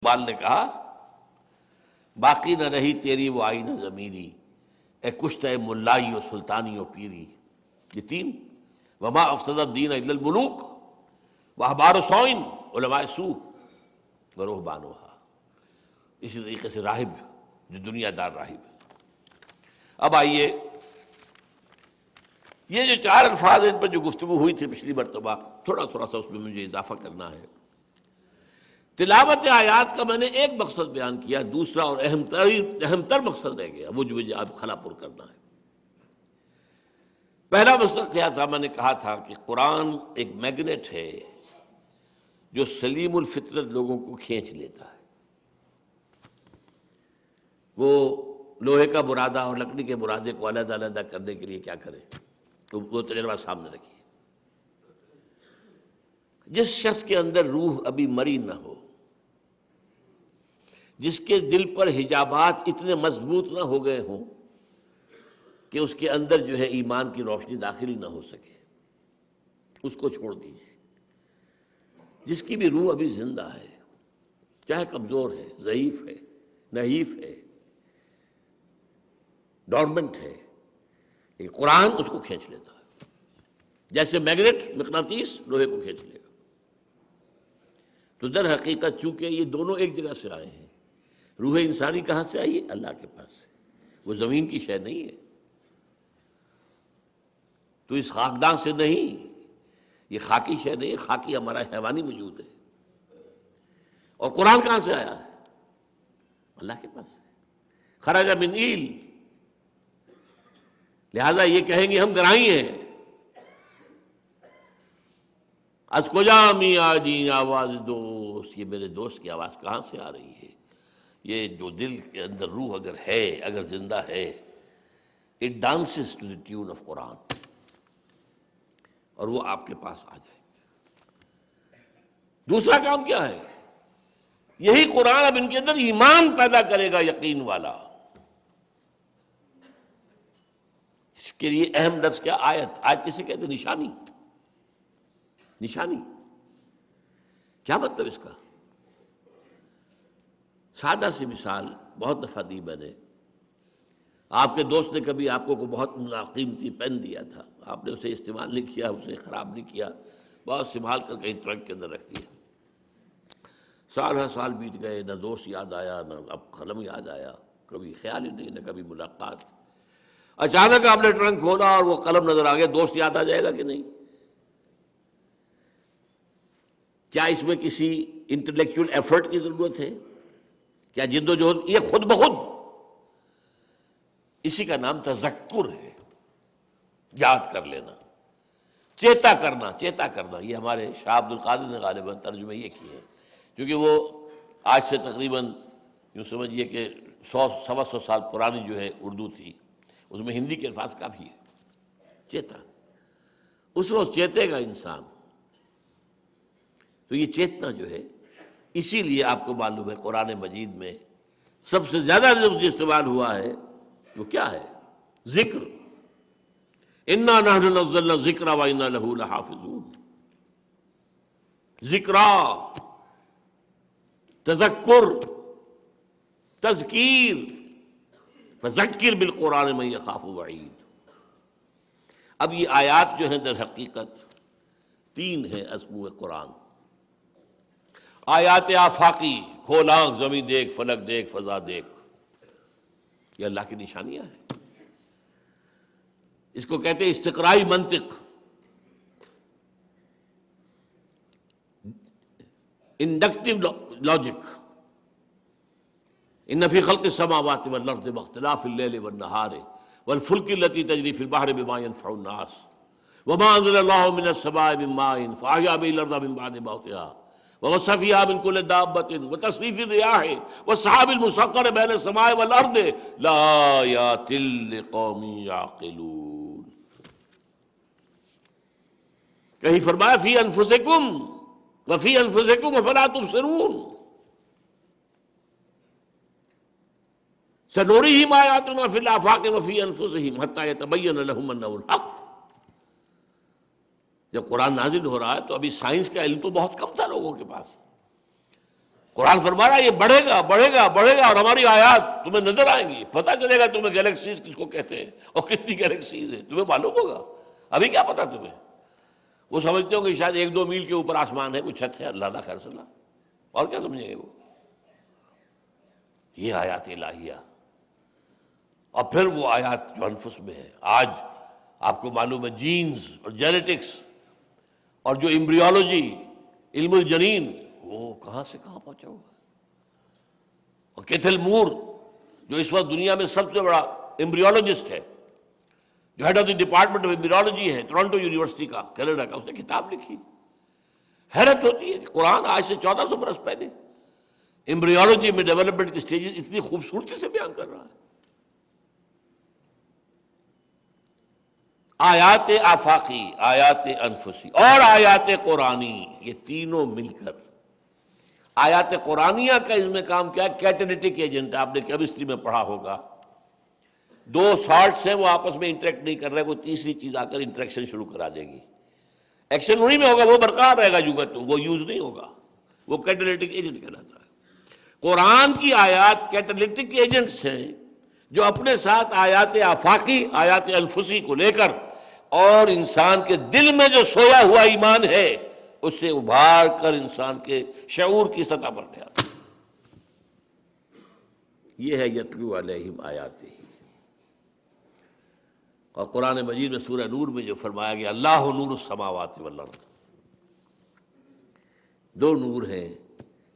اقبال نے کہا باقی نہ رہی تیری وہ آئینہ ضمیری، اے کشتہ ملائی و سلطانی و پیری۔ یہ تین، وما افسد الدین الا الملوک واحبار سوئن علماء سوء ورہبانوہا۔ اسی طریقے سے راہب جو دنیا دار راہب ہے۔ اب آئیے یہ جو چار الفاظ ان پر جو گفتگو ہوئی تھی پچھلی مرتبہ، تھوڑا سا اس میں مجھے اضافہ کرنا ہے۔ تلاوت آیات کا میں نے ایک مقصد بیان کیا، دوسرا اور اہم تر مقصد رہ گیا، وہ جو مجھے اب خلا پر کرنا ہے۔ پہلا مقصد کیا تھا؟ میں نے کہا تھا کہ قرآن ایک میگنیٹ ہے جو سلیم الفطرت لوگوں کو کھینچ لیتا ہے۔ وہ لوہے کا برادہ اور لکڑی کے برادے کو علیحدہ علیحدہ کرنے کے لیے کیا کرے؟ تو وہ تجربہ سامنے رکھیے۔ جس شخص کے اندر روح ابھی مری نہ ہو، جس کے دل پر حجابات اتنے مضبوط نہ ہو گئے ہوں کہ اس کے اندر جو ہے ایمان کی روشنی داخل نہ ہو سکے، اس کو چھوڑ دیجیے۔ جس کی بھی روح ابھی زندہ ہے، چاہے کمزور ہے، ضعیف ہے، نحیف ہے، ڈورمنٹ ہے، لیکن قرآن اس کو کھینچ لیتا ہے، جیسے میگنیٹ مقناطیس لوہے کو کھینچ لے گا۔ تو در حقیقت چونکہ یہ دونوں ایک جگہ سے آئے ہیں، روح انسانی کہاں سے آئی ہے؟ اللہ کے پاس سے، وہ زمین کی شے نہیں ہے، تو اس خاکدان سے نہیں، یہ خاکی شے نہیں، خاکی ہمارا حیوانی وجود ہے۔ اور قرآن کہاں سے آیا ہے؟ اللہ کے پاس سے، خرج من ایل، لہذا یہ کہیں گے ہم گرائی ہیں، از کجا می آجی آواز دوست، یہ میرے دوست کی آواز کہاں سے آ رہی ہے؟ یہ جو دل کے اندر روح اگر ہے، اگر زندہ ہے، it dances to the tune of Quran, اور وہ آپ کے پاس آ جائے۔ دوسرا کام کیا ہے؟ یہی قرآن اب ان کے اندر ایمان پیدا کرے گا، یقین والا۔ اس کے لیے اہم درس کیا؟ آیت کسے کہتے ہیں؟ نشانی۔ نشانی کیا مطلب اس کا؟ سادہ سی مثال بہت دفعہ دی میں نے۔ آپ کے دوست نے کبھی آپ کو بہت قیمتی پین دیا تھا، آپ نے اسے استعمال نہیں کیا، اسے خراب نہیں کیا، بہت سنبھال کر کہیں ٹرنک کے اندر رکھ دیا۔ سال ہر سال بیت گئے، نہ دوست یاد آیا، نہ اب قلم یاد آیا، کبھی خیال ہی نہیں، نہ کبھی ملاقات۔ اچانک آپ نے ٹرنک کھولا اور وہ قلم نظر آ گیا، دوست یاد آ جائے گا کہ نہیں؟ کیا اس میں کسی انٹلیکچوئل ایفرٹ کی ضرورت ہے؟ کیا جد و جہد؟ یہ خود بخود، اسی کا نام تذکر ہے، یاد کر لینا، چیتا کرنا۔ یہ ہمارے شاہ عبد القادر نے غالباً ترجمے یہ کیے ہیں، کیونکہ وہ آج سے تقریباً یوں سمجھیے کہ 100 سال پرانی جو ہے اردو تھی، اس میں ہندی کے الفاظ کافی ہے۔ چیتا، اس روز چیتے گا انسان۔ تو یہ چیتنا جو ہے، اسی لیے آپ کو معلوم ہے قرآن مجید میں سب سے زیادہ لفظ استعمال ہوا ہے وہ کیا ہے؟ ذکر۔ انا نحن نزلنا الذکر وانا لہ لحافظون۔ ذکرا، تذکر، تذکیر، فذکر بالقرآن من یخاف وعید۔ اب یہ آیات جو ہیں در حقیقت تین ہیں اسبوع قرآن۔ آیات آفاقی، کھول آنکھ زمین دیکھ، فلک دیکھ، فضا دیکھ، یہ اللہ کی نشانیاں ہیں۔ اس کو کہتے ہیں استقرائی منطق، انڈکٹیو لاجک۔ ان فی خلق السماوات والارض واختلاف اللیل والنہار والفلک التي تجری فی البحر بما ينفع الناس وما انزل اللہ من السماء من ماء فاحیا به الارض من بعد موتها وبث فيها من كل دابة وتصريف الرياح والسحاب المسخر بين السماء والأرض لآيات لقوم يعقلون۔ کہیں فرمایا فی انفسکم وفی انفسکم افلا تبصرون، سنریہم آیاتنا فی الآفاق وفی انفسہم حتی یتبین لہم انہ الحق۔ جب قرآن نازل ہو رہا ہے تو ابھی سائنس کا علم تو بہت کم تھا لوگوں کے پاس، قرآن فرما رہا ہے یہ بڑھے گا بڑھے گا بڑھے گا، اور ہماری آیات تمہیں نظر آئیں گی، پتہ چلے گا تمہیں گیلیکسیز کس کو کہتے ہیں اور کتنی گیلیکسیز ہیں، تمہیں معلوم ہوگا، ابھی کیا پتا تمہیں؟ وہ سمجھتے ہو کہ شاید 1-2 میل کے اوپر آسمان ہے، کوئی چھت ہے، اللہ نہ خیر صلاح، اور کیا سمجھیں گے وہ؟ یہ آیات الہیہ، اور پھر وہ آیات جو انفس میں ہے۔ آج آپ کو معلوم ہے جینز اور جینیٹکس اور جو ایمبریولوجی، علم الجنین، وہ کہاں سے کہاں پہنچا ہوا ہے۔ اور کیتھل مور جو اس وقت دنیا میں سب سے بڑا ایمبریولوجسٹ ہے، جو head of the department of embryology ہے ٹورنٹو یونیورسٹی کا، کینیڈا کا، اس نے کتاب لکھی۔ حیرت ہوتی ہے کہ قرآن آج سے 1400 برس پہلے ایمبریولوجی میں ڈیولپمنٹ کی سٹیجز اتنی خوبصورتی سے بیان کر رہا ہے۔ آیات آفاقی، آیات انفسی اور آیات قرآنی، یہ تینوں مل کر آیات قرآنیہ کا اس میں کام کیا؟ کیٹلیٹک ایجنٹ، آپ نے کیمسٹری میں پڑھا ہوگا، 2 سالٹس ہیں وہ آپس میں انٹریکٹ نہیں کر رہے، وہ تیسری چیز آ کر انٹریکشن شروع کرا دے گی، ایکشن انہی میں ہوگا، وہ برقرار رہے گا وہ یوز نہیں ہوگا، وہ کیٹلیٹک ایجنٹ کہلاتا ہے۔ قرآن کی آیات کیٹلیٹک ایجنٹس ہیں جو اپنے ساتھ آیات آفاقی، آیات انفسی کو لے کر اور انسان کے دل میں جو سویا ہوا ایمان ہے اس سے ابھار کر انسان کے شعور کی سطح پر لے آتا ہے۔ یہ ہے یتلو علیہم آیاتہ۔ اور قرآن مجید میں سورہ نور میں جو فرمایا گیا اللہ نور السماوات والارض، 2 نور ہیں،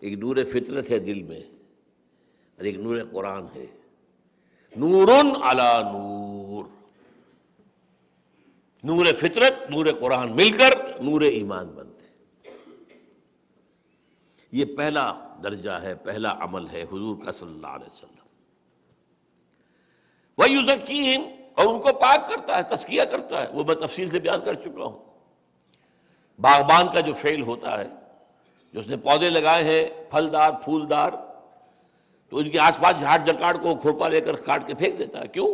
ایک نور فطرت ہے دل میں اور ایک نور قرآن ہے، نور علی نور، نور فطرت نور قرآن مل کر نور ایمان بنتے ہیں۔ یہ پہلا درجہ ہے، پہلا عمل ہے حضور کا صلی اللہ علیہ وسلم۔ وَيُزَكِّيهِمْ، اور ان کو پاک کرتا ہے، تزکیہ کرتا ہے، وہ میں تفصیل سے بیان کر چکا ہوں۔ باغبان کا جو فعل ہوتا ہے، جو اس نے پودے لگائے ہیں پھلدار پھولدار، تو ان کے آس پاس جھاڑ جکاڑ کو کھرپا لے کر کاٹ کے پھینک دیتا ہے، کیوں؟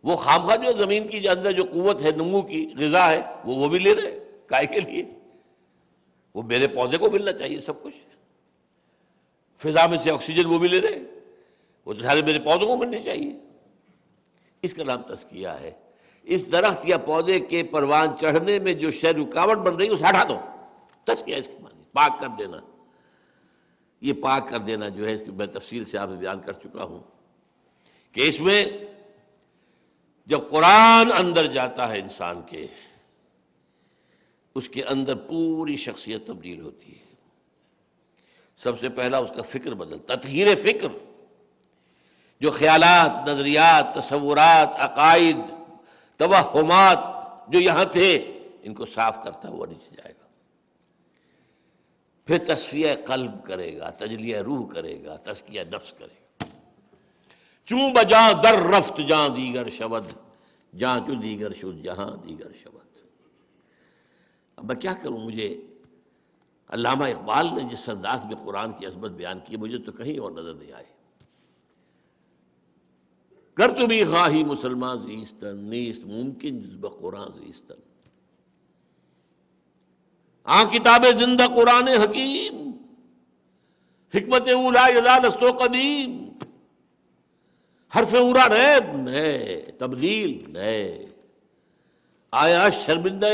وہ خامخواہ جو زمین کی اندر جو قوت ہے، نمو کی غذا ہے، وہ بھی لے رہے، کائے کے لیے؟ وہ میرے پودے کو ملنا چاہیے سب کچھ، فضا میں سے آکسیجن وہ بھی لے رہے، وہ تو سارے میرے پودوں کو ملنی چاہیے۔ اس کا نام تزکیہ ہے۔ اس درخت یا پودے کے پروان چڑھنے میں جو شے رکاوٹ بن رہی ہے اسے ہٹا دو، تزکیہ اس کے معنی پاک کر دینا۔ یہ پاک کر دینا جو ہے اس کی میں تفصیل سے آپ بیان کر چکا ہوں کہ اس میں جب قرآن اندر جاتا ہے انسان کے، اس کے اندر پوری شخصیت تبدیل ہوتی ہے۔ سب سے پہلا اس کا فکر بدلتا، تطہیر فکر، جو خیالات، نظریات، تصورات، عقائد، توہمات جو یہاں تھے ان کو صاف کرتا ہوا نیچے جائے گا۔ پھر تصفیہ قلب کرے گا، تجلیہ روح کرے گا، تزکیہ نفس کرے گا۔ چوں بجاں در رفت جاں دیگر شود، جاں چو دیگر شد جہاں دیگر شود۔ اب میں کیا کروں، مجھے علامہ اقبال نے جس انداز میں قرآن کی عظمت بیان کی مجھے تو کہیں اور نظر نہیں آئی۔ گر تو بھی خواہی مسلمان زیستن، نیست ممکن جز بقرآن زیستن۔ کتاب زندہ قرآن حکیم، حکمت اولا یزال است و قدیم، حرف اورا نیب نئے، تبدیل نئے، آیا شرمندہ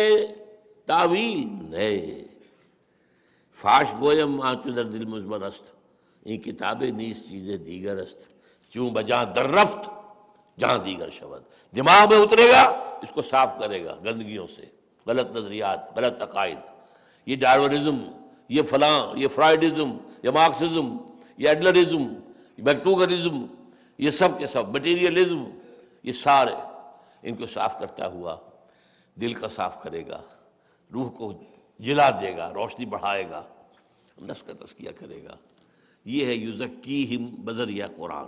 تعویل نئے، فاش گویم آنچو در دل مزمن است، این کتابیں نیز چیزیں دیگر است، چوں بجاں در رفت جہاں دیگر شود۔ دماغ میں اترے گا، اس کو صاف کرے گا گندگیوں سے، غلط نظریات، غلط عقائد، یہ ڈارونزم، یہ فلاں، یہ فرائیڈزم، یہ مارکسزم، یہ ایڈلرزم، یہ میکٹوگرزم، یہ سب کے سب مٹیریلزم، یہ سارے ان کو صاف کرتا ہوا دل کا صاف کرے گا، روح کو جلا دے گا، روشنی بڑھائے گا، نفس کا تزکیہ کرے گا۔ یہ ہے یزکیہم بذریعہ قرآن۔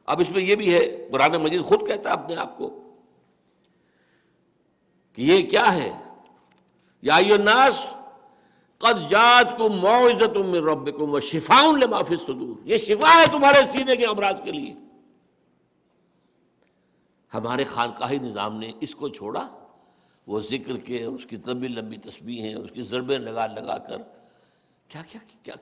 اب اس میں یہ بھی ہے، قرآن مجید خود کہتا ہے اپنے آپ کو کہ یہ کیا ہے، یا ایھا الناس قد جاءتکم موعظۃ من ربکم وشفاء لما فی الصدور، یہ شفا ہے تمہارے سینے کے امراض کے لیے۔ ہمارے خانقاہی نظام نے اس کو چھوڑا، وہ ذکر کے، اس کی لمبی لمبی تسبیحیں، اس کی ضربیں لگا لگا کر کیا کیا کیا